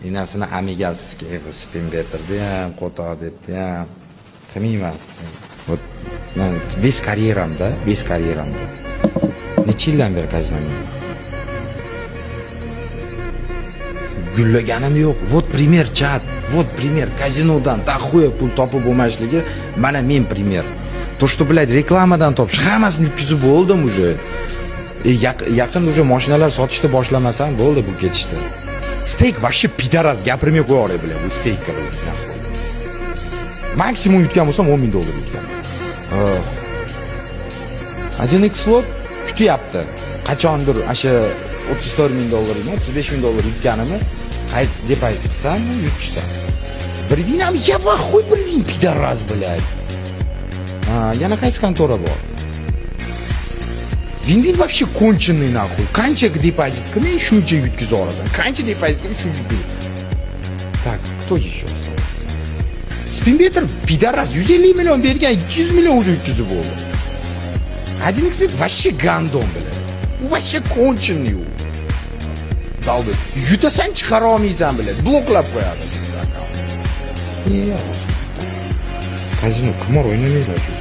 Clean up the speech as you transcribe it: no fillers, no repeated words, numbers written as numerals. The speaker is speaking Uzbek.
Enasini amigasizga Spinbetterda ham, Qo'toq debdi ham qilmaymasdi. Вот men bez karyeramda necha yildan beri kazinomen. Gullaganim yo'q. Вот пример chat, вот пример kazinodan daxo'ya pul topib bo'lmashligi mana men пример. То, что, блядь, reklamadan topish, hammasini yutkizib bo'ldim уже. Yaqin уже mashinalar sotishni boshlamasam bo'ldi bu ketishdi. Steyk вообще pidaras gapirmay qo'yaveray, блядь, bu steykka bilan. Maksimum yutgan bo'lsam $10,000 yutgan. 1x slot kutyapti. Qachondir o'sha $34,000 $35,000 yutganimni qayt depozit qilsam, yutkizsam. Bir vinam yava xuy bir vin pidaras, блядь. Yana qaysi kontora bor? Vin вообще конченый нахуй. Qancha depozit qilmay shuncha yutkazib olasan. Qancha depozit qilmay shuncha. Так, кто еще? Spinbetter pidaras 150 million bergan, 200 million уже yutkazib oldi. 1x вообще гандон, блядь. Вообще конченый u. Dalda. Yutasan chiqara olmaysan, блядь. Bloklab qo'yadi. Kazino qimor o'ynamaydi shu.